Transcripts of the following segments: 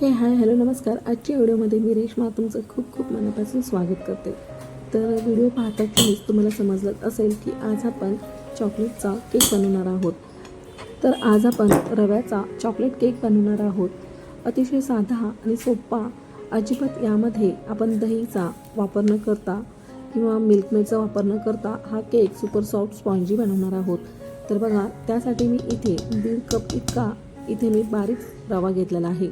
Hi hello नमस्कार. आजच्या व्हिडिओमध्ये मी रेश्मा तुमचं खूप खूप मनापासून स्वागत करते. तर व्हिडिओ पाहताच तुम्हाला समजलं असेल की आज आपण चॉकलेटचा केक बनवणार आहोत. तर आज आपण रव्याचा चॉकलेट केक बनवणार आहोत. अतिशय साधा आणि सोपा, अजिबात यामध्ये आपण दहीचा वापर न करता किंवा मिल्कमेडचा वापर न करता हा केक सुपर सॉफ्ट स्पॉन्जी बनवणार आहोत. तर बघा, त्यासाठी मी इथे 1.5 कप इतका मी बारीक रवा घेतलेला आहे.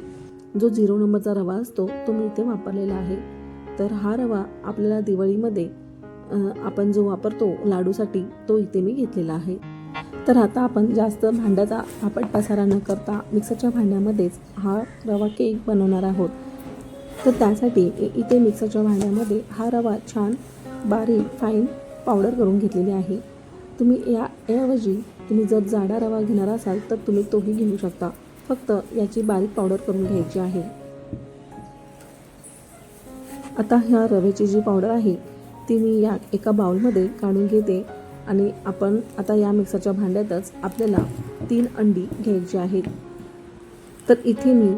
जो 0 नंबरचा रवा असतो तो मी इथे वापरलेला आहे. तर हा रवा आपल्याला दिवाळीमध्ये आपण जो वापरतो लाडूसाठी तो इथे मी घेतलेला आहे. तर आता आपण जास्त भांड्याचा आपट पसारा न करता मिक्सरच्या भांड्यामध्येच हा रवा केक बनवणार आहोत. तर त्यासाठी इथे मिक्सरच्या भांड्यामध्ये हा रवा छान बारीक फाईन पावडर करून घेतलेली आहे. तुम्ही याऐवजी तुम्ही जर जाडा रवा घेणार असाल तर तुम्ही तोही घेऊ शकता. फक्त याची बारीक पावडर करून घ्यायची आहे. आता ह्या रव्याची जी पावडर आहे ती मी या एका बाउलमध्ये काढून घेते आणि आपण आता या मिक्सरच्या भांड्यातच आपल्याला 3 अंडी घ्यायची आहेत. तर इथे मी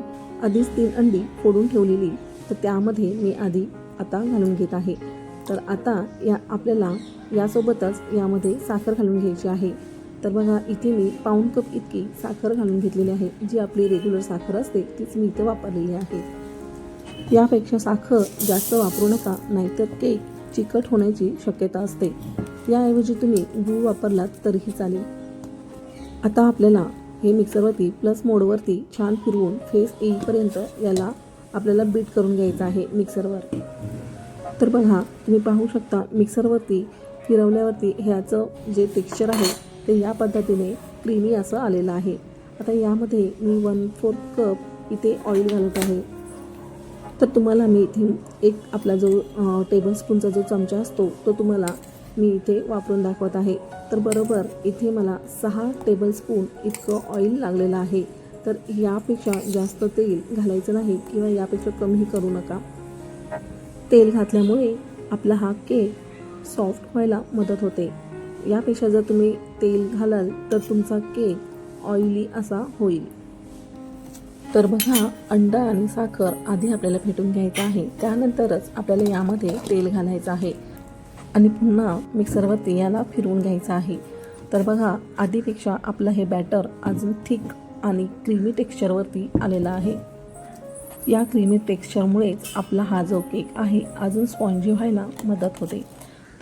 आधीच 3 अंडी फोडून ठेवलेली, तर त्यामध्ये मी आधी आता घालून घेत आहे. तर आता आपल्याला यासोबतच यामध्ये साखर घालून घ्यायची आहे. तर बघा, इथे मी 1.5 कप इतकी साखर घालून घेतलेली आहे. जी आपली रेग्युलर साखर असते तीच मी इथे वापरलेली आहे. यापेक्षा साखर जास्त वापरू नका, नाहीतर केक चिकट होण्याची शक्यता असते. याऐवजी तुम्ही गूळ वापरलात तरीही चालेल. आता आपल्याला हे मिक्सरवरती प्लस मोडवरती छान फिरवून फेस येईपर्यंत याला आपल्याला बीट करून घ्यायचं आहे मिक्सरवर. तर बघा, तुम्ही पाहू शकता मिक्सरवरती फिरवल्यावरती ह्याचं जे टेक्स्चर आहे ते या पद्धतीने क्रीमी असं आलेलं आहे. आता यामध्ये मी 1/4 कप इथे ऑइल घालत आहे. तर तुम्हाला मी इथे एक आपला जो टेबलस्पूनचा जो चमचा असतो तो तुम्हाला मी इथे वापरून दाखवत आहे. तर बरोबर इथे मला 6 टेबलस्पून इतकं ऑइल लागलेलं आहे. तर यापेक्षा जास्त तेल घालायचं नाही किंवा यापेक्षा कमीही करू नका. तेल घातल्यामुळे आपला हा केक सॉफ्ट व्हायला मदत होते. यापेक्षा जर तुम्ही तेल घालाल तर तुमचा केक ऑइली असा होईल. तर बघा, अंडा आणि साखर आधी आपल्याला फेटून घ्यायचं आहे. त्यानंतरच आपल्याला यामध्ये तेल घालायचं आहे आणि पुन्हा मिक्सरवरती याला फिरवून घ्यायचं आहे. तर बघा, आधीपेक्षा आपलं हे बॅटर अजून थिक आणि क्रीमी टेक्स्चरवरती आलेला आहे. या क्रीमी टेक्स्चरमुळेच आपला हा जो केक आहे अजून स्पॉन्जी व्हायला मदत होते.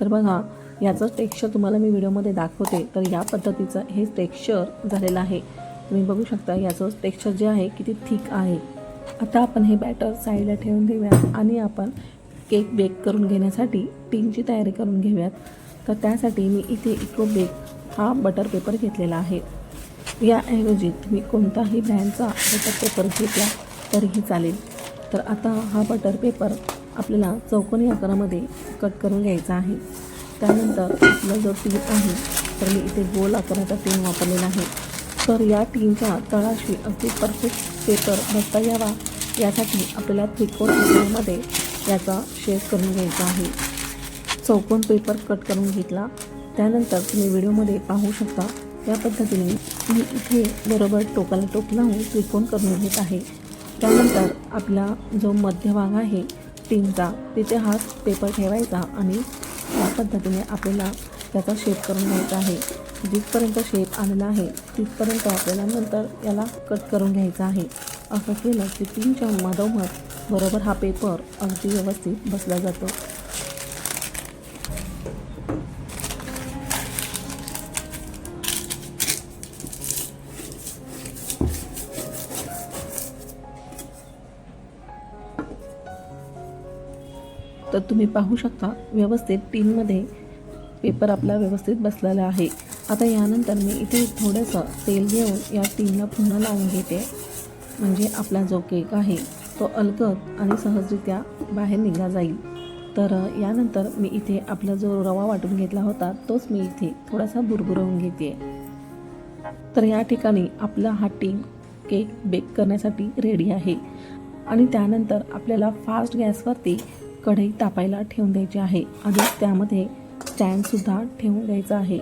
तर बघा, याचं टेक्स्चर तुम्हाला मी व्हिडिओमध्ये दाखवते. तर या पद्धतीचं हे टेक्स्चर झालेलं आहे. तुम्ही बघू शकता याचं टेक्स्चर जे आहे किती थिक आहे. आता आपण हे बॅटर साईडला ठेवून देऊयात आणि आपण केक बेक करून घेण्यासाठी टीनची तयारी करून घेऊयात. तर त्यासाठी मी इथे इको बेक हा बटर पेपर घेतलेला आहे. याऐवजी तुम्ही कोणताही ब्रँडचा बटर पेपर घेतला तरीही चालेल. तर आता हा बटर पेपर आपल्याला चौकोनी आकारामध्ये कट करून घ्यायचा आहे. त्यानंतर आपला जो टीन आहे तर मी इथे गोल आकाराचा टीन वापरलेला आहे. तर या टीनच्या तळाशी अगदी परफेक्ट पेपर बसता यावा यासाठी आपल्याला त्रिकोण आकारामध्ये याचा शेप करून घ्यायचा आहे. चौकोन पेपर कट करून घेतला. त्यानंतर तुम्ही व्हिडिओमध्ये पाहू शकता या पद्धतीने मी इथे बरोबर टोकाला टोक लावून त्रिकोण करून घेत आहे. त्यानंतर आपला जो मध्यभाग आहे टीनचा तिथे हा पेपर ठेवायचा आणि या पद्धतीने आपल्याला त्याचा शेप करून घ्यायचा आहे. जिथपर्यंत शेप आलेला आहे तिथपर्यंत आपल्याला नंतर याला कट करून घ्यायचा आहे. असं केलं की टीनच्या मधोमध बरोबर हा पेपर अगदी व्यवस्थित बसला जातो. तर तुम्ही पाहू शकता व्यवस्थित टीनमध्ये पेपर आपला व्यवस्थित बसलेला आहे. आता यानंतर मी इथे थोडंसं तेल घेऊन या टीनला पुन्हा लावून घेते. म्हणजे आपला जो केक आहे तो अलगद आणि सहजरित्या बाहेर निघला जाईल. तर यानंतर मी इथे आपला जो रवा वाटून घेतला होता तोच मी इथे थोडासा बुरबुरवून घेते. तर या ठिकाणी आपला हा टीन केक बेक करण्यासाठी रेडी आहे. आणि त्यानंतर आपल्याला फास्ट गॅसवरती कढई तापायला ठेवून द्यायची आहे. आधीच त्यामध्ये स्टँडसुद्धा ठेवून द्यायचा आहे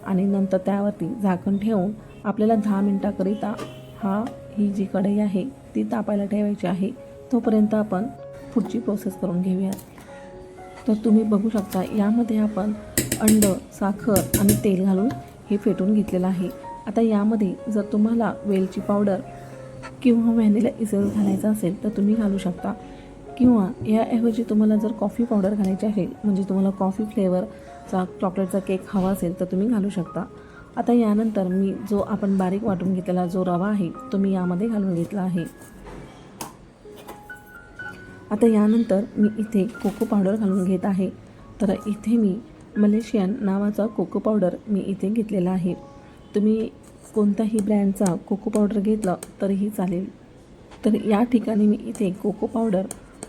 आणि नंतर त्यावरती झाकण ठेवून आपल्याला 10 मिनिटाकरिता हा ही जी कढई आहे ती तापायला ठेवायची आहे. तोपर्यंत आपण पुढची प्रोसेस करून घेऊया. तर तुम्ही बघू शकता यामध्ये आपण अंड, साखर आणि तेल घालून हे फेटून घेतलेलं आहे. आता यामध्ये जर तुम्हाला वेलची पावडर किंवा व्हॅनिला इसेन्स घालायचा असेल तर तुम्ही घालू शकता, किंवा याऐवजी तुम्हाला जर कॉफी पावडर घालायची असेल, म्हणजे तुम्हाला कॉफी फ्लेवरचा चॉकलेटचा केक हवा असेल तर तुम्ही घालू शकता. आता यानंतर मी जो आपण बारीक वाटून घेतलेला जो रवा आहे तो मी यामध्ये घालून घेतला आहे. आता यानंतर मी इथे कोको पावडर घालून घेत आहे. तर इथे मी मलेशियन नावाचा कोको पावडर मी इथे घेतलेला आहे. तुम्ही कोणत्याही ब्रँडचा कोको पावडर घेतला तरीही चालेल. तर या ठिकाणी मी इथे कोको पावडर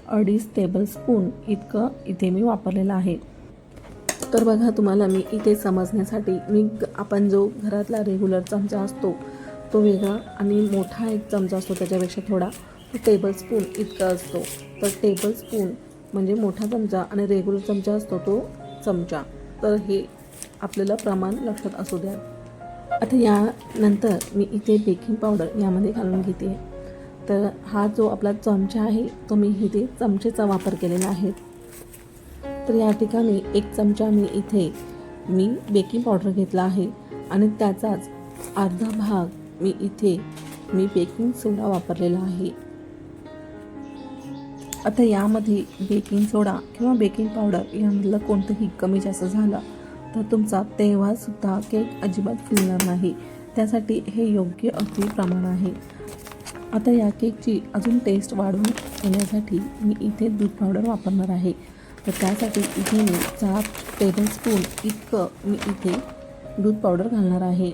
2.5 टेबलस्पून इतकं इथे मी वापरलेलं आहे. तर बघा, तुम्हाला मी इथे समजण्यासाठी आपण जो घरातला रेग्युलर चमचा असतो तो वेगळा आणि मोठा एक चमचा असतो त्याच्यापेक्षा थोडा टेबलस्पून इतका असतो. तर टेबलस्पून म्हणजे मोठा चमचा आणि रेग्युलर चमचा असतो तो चमचा. तर हे आपल्याला प्रमाण लक्षात असू द्या. आता यानंतर मी इथे बेकिंग पावडर यामध्ये घालून घेते. तर हा जो आपला चमचा आहे तो मी इथे चमचेचा वापर केलेला आहे. तर या ठिकाणी 1 चमचा मी बेकिंग पावडर घेतला आहे आणि त्याचाच अर्धा भाग मी बेकिंग सोडा वापरलेला आहे. आता यामध्ये बेकिंग सोडा किंवा बेकिंग पावडर यामधलं कोणतंही कमी जास्त झालं तर तुमचा तेव्हासुद्धा केक अजिबात फुलणार नाही. त्यासाठी हे योग्य अगदी प्रमाण आहे. आता या केकची अजून टेस्ट वाढवून येण्यासाठी मी इथे दूध पावडर वापरणार आहे. तर त्यासाठी इथे मी 4 टेबलस्पून इतकं मी इथे दूध पावडर घालणार आहे.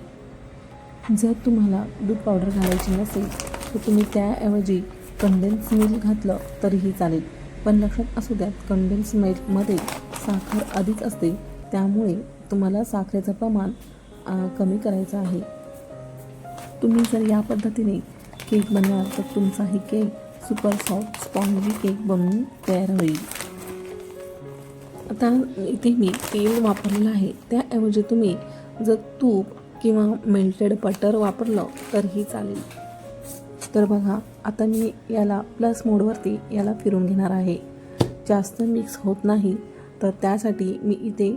जर तुम्हाला दूध पावडर घालायची नसेल तर तुम्ही त्याऐवजी कंडेन्स मिल्क घातलं तरीही चालेल. पण लक्षात असू द्या, कंडेन्स मिल्कमध्ये साखर अधिक असते, त्यामुळे तुम्हाला साखरेचं प्रमाण कमी करायचं आहे. तुम्ही जर या पद्धतीने केक बनवाल तर तुमचाही cake super soft spongy cake बनवून तयार होईल. आता इथे मी तेल वापरलेलं आहे, त्याऐवजी तुम्ही जर तूप किंवा मेल्टेड बटर वापरलं तरीही चालेल. तर बघा, आता मी याला प्लस मोडवरती याला फिरून घेणार आहे. जास्त मिक्स होत नाही, तर त्यासाठी मी इथे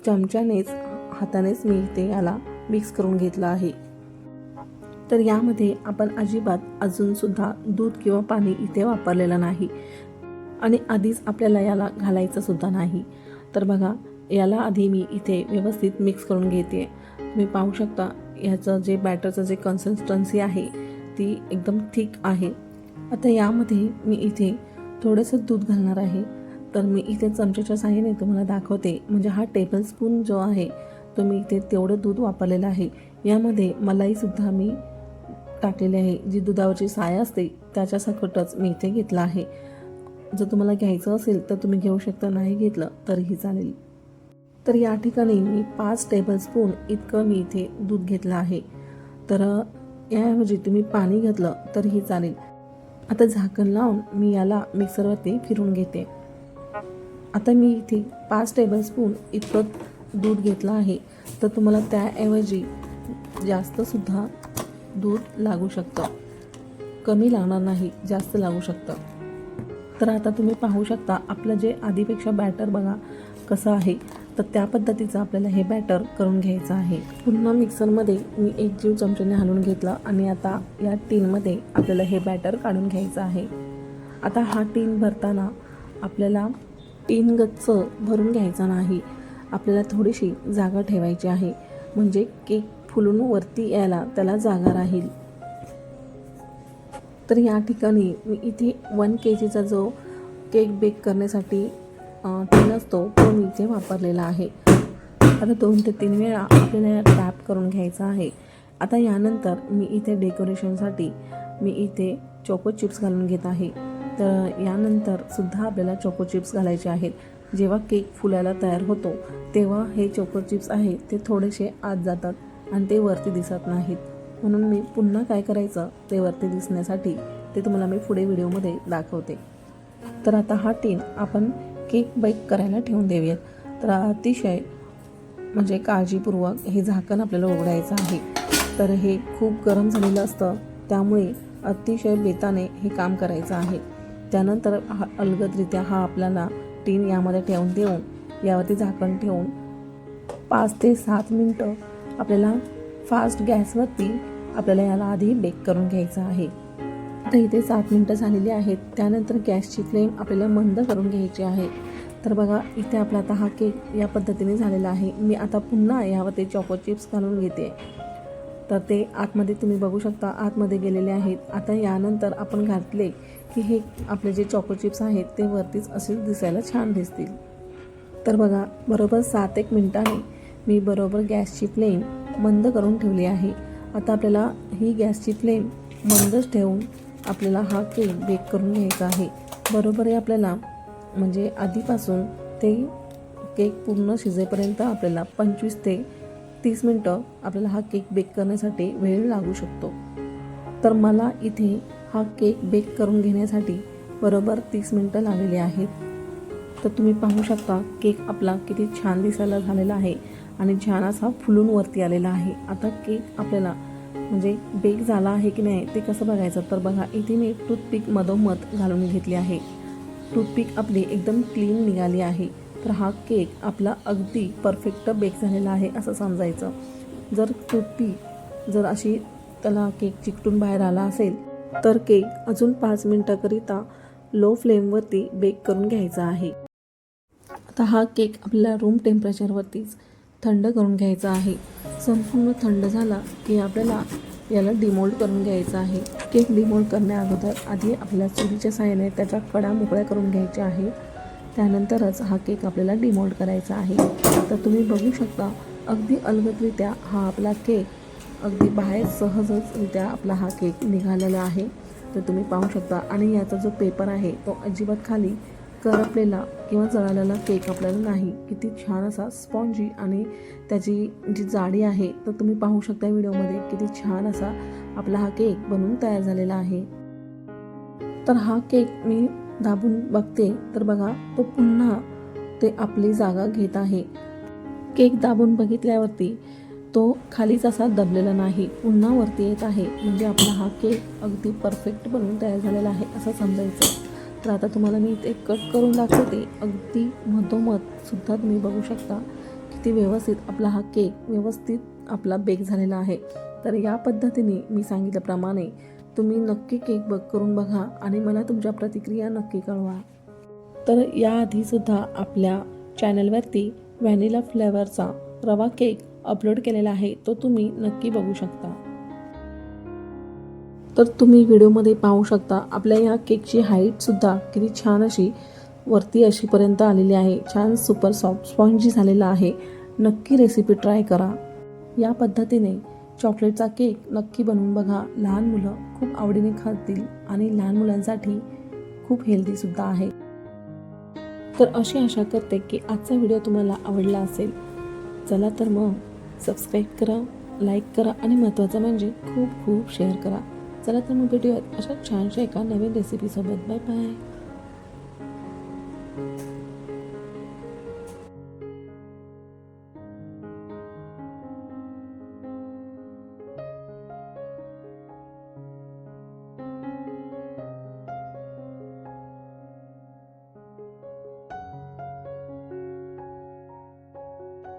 चमच्यानेच हातानेच मी इथे याला मिक्स करून घेतलं आहे. तर यामध्ये आपण अजिबात अजूनसुद्धा दूध किंवा पाणी इथे वापरलेलं नाही आणि आधीच आपल्याला याला घालायचं सुद्धा नाही. तर बघा, याला आधी मी इथे व्यवस्थित मिक्स करून घेते. तुम्ही पाहू शकता ह्याचं जे बॅटरचं जे कन्सिस्टन्सी आहे ती एकदम थिक आहे. आता यामध्ये मी इथे थोडंसं दूध घालणार आहे. तर मी इथे चमच्याच्या साहाय्याने तुम्हाला दाखवते. म्हणजे हा टेबलस्पून जो आहे तो मी इथे तेवढं दूध वापरलेलं आहे. यामध्ये मलाईसुद्धा मी टाकलेली आहे. जी दुधावरची साय असते त्याच्यासकटच मी इथे घेतला आहे. जर तुम्हाला घ्यायचं असेल तर तुम्ही घेऊ शकता, नाही घेतलं तरीही चालेल. तर या ठिकाणी मी 5 टेबलस्पून इतकं मी इथे दूध घेतलं आहे. तर याऐवजी तुम्ही पाणी घेतलं तरीही चालेल. आता झाकण लावून मी याला मिक्सरवरती फिरून घेते. आता मी इथे 5 टेबलस्पून इतकं दूध घेतलं आहे. तर तुम्हाला त्याऐवजी जास्तसुद्धा दूध लागू शकतं, कमी लागणार नाही, जास्त लागू शकतं. तर आता तुम्ही पाहू शकता आपलं जे आधीपेक्षा बॅटर बघा कसं आहे. तर त्या पद्धतीचं आपल्याला हे बॅटर करून घ्यायचं आहे. पुन्हा मिक्सरमध्ये मी 1 जीव चमच्याने हलवून घेतला आणि आता या टीनमध्ये आपल्याला हे बॅटर काढून घ्यायचं आहे. आता हा टीन भरताना आपल्याला टीन गच्च भरून घ्यायचा नाही, आपल्याला थोडीशी जागा ठेवायची आहे, म्हणजे केक फुलून वरती यायला त्याला जागा राहील. तर या ठिकाणी मी इथे 1 kgचा जो केक बेक करण्यासाठी टीन असतो तो मी इथे वापरलेला आहे. आता 2 ते 3 वेळा आपल्याला टॅप करून घ्यायचा आहे. आता यानंतर मी इथे डेकोरेशनसाठी मी इथे चोको चिप्स घालून घेत आहे. तर यानंतर सुद्धा आपल्याला चोको चिप्स घालायचे आहेत. जेव्हा केक फुलायला तयार होतो तेव्हा हे चोको चिप्स आहे ते थोडेसे आत जातात आणि ते वरती दिसत नाहीत. म्हणून मी पुन्हा काय करायचं ते वरती दिसण्यासाठी ते तुम्हाला मी पुढे व्हिडिओमध्ये दाखवते. तर आता हा टीन आपण केक बेक करायला ठेवून देऊयात. तर अतिशय म्हणजे काळजीपूर्वक हे झाकण आपल्याला उघडायचं आहे. तर हे खूप गरम झालेलं असतं त्यामुळे अतिशय बेताने हे काम करायचं आहे. त्यानंतर अलगदरित्या हा आपल्याला टीन यामध्ये ठेवून देऊन यावरती झाकण ठेवून 5 ते 7 मिनटं आपल्याला फास्ट गॅसवरती आपल्याला याला आधी बेक करून घ्यायचं आहे. आता इथे 7 मिनटं झालेली आहेत. त्यानंतर गॅसची फ्लेम आपल्याला मंद करून घ्यायची आहे. तर बघा इथे आपला आता हा केक या पद्धतीने झालेला आहे. मी आता पुन्हा यावरती चॉको चिप्स घालून घेते. तर ते आतमध्ये तुम्ही बघू शकता आतमध्ये गेलेले आहेत. आता यानंतर आपण घातले की हे आपले जे चॉको चिप्स आहेत ते वरतीच असे दिसायला छान दिसतील. तर बघा बरोबर 7-1 मिनिटांनी मी बरोबर गॅसची फ्लेम मंद करून ठेवली आहे. आता आपल्याला ही गॅसची फ्लेम मंदच ठेवून आपल्याला हा केक बेक करून घ्यायचा आहे. बरोबर आहे आपल्याला म्हणजे आधीपासून ते केक पूर्ण शिजेपर्यंत आपल्याला 25 ते 30 मिनटं आपल्याला हा केक बेक करण्यासाठी वेळ लागू शकतो. तर मला इथे हा केक बेक करून घेण्यासाठी बरोबर 30 मिनटं लागलेली आहेत. तर तुम्ही पाहू शकता केक आपला किती छान दिसायला झालेला आहे आणि छान असा फुलून वरती आलेला आहे. आता केक आपल्याला म्हणजे बेक झाला आहे की नाही ते कसं बघायचं. तर बघा इथे मी टूथपिक मधोमध घालून घेतली आहे. टूथपिक आपली एकदम क्लीन निघाली आहे. तर हा केक आपला अगदी परफेक्ट बेक झालेला आहे असं समजायचं. जर टूथपिक जर अशी त्याला केक चिकटून बाहेर आला असेल तर केक अजून 5 मिनटाकरिता लो फ्लेमवरती बेक करून घ्यायचा आहे. आता हा केक आपल्याला रूम टेम्परेचरवरतीच थंड करून घ्यायचा आहे. संपूर्ण थंड झाला की आपल्याला याला डिमोल्ड करून घ्यायचं आहे. केक डिमोल्ड करण्याअगोदर आधी आपल्याला चुलीच्या साहाय्याने त्याच्या कडा मोकळ्या करून घ्यायच्या आहेत. त्यानंतरच हा केक आपल्याला डिमोल्ड करायचा आहे. तर तुम्ही बघू शकता अगदी अलगदरित्या हा आपला केक अगदी बाहेर सहजरित्या आपला हा केक निघालेला आहे. तर तुम्ही पाहू शकता आणि याचा जो पेपर आहे तो अजिबात खाली करपलेला किंवा जळालेला केक आपल्याला नाही. किती छान असा स्पॉन्जी आणि त्याची जी जाडी आहे तर तुम्ही पाहू शकता व्हिडिओमध्ये किती छान असा आपला हा केक बनवून तयार झालेला आहे. तर हा केक मी दाबून बघते तर बघा तो पुन्हा ते आपली जागा घेत आहे. केक दाबून बघितल्यावरती तो खालीच असा दबलेला नाही, पुन्हा वरती येत आहे. म्हणजे आपला हा केक अगदी परफेक्ट बनवून तयार झालेला आहे असं समजायचं. तर आता तुम्हाला मी इथे कट करून दाखवते. अगदी मधोमध सुद्धा तुम्ही बघू शकता किती व्यवस्थित आपला हा केक व्यवस्थित आपला बेक झालेला आहे. तर या पद्धतीने मी सांगितल्याप्रमाणे तुम्ही नक्की केक बेक करून बघा आणि मला तुमच्या प्रतिक्रिया नक्की कळवा. तर याआधीसुद्धा आपल्या चॅनलवरती व्हॅनिला फ्लेवरचा रवा केक अपलोड केलेला आहे, तो तुम्ही नक्की बघू शकता. तर तुम्ही व्हिडिओमध्ये पाहू शकता आपल्या या केकची हाईटसुद्धा किती छान अशी वरती अशीपर्यंत आलेली आहे. छान सुपर सॉफ्ट स्पॉन्जी झालेला आहे. नक्की रेसिपी ट्राय करा. या पद्धतीने चॉकलेटचा केक नक्की बनवून बघा. लहान मुलं खूप आवडीने खातील आणि लहान मुलांसाठी खूप हेल्दीसुद्धा आहे. तर अशी आशा करते की आजचा व्हिडिओ तुम्हाला आवडला असेल. चला तर मग सबस्क्राईब करा, लाईक करा आणि महत्त्वाचं म्हणजे खूप खूप शेअर करा. चला तर मग भेटूयात अशा छानशा एका नवीन रेसिपीसोबत. Bye bye.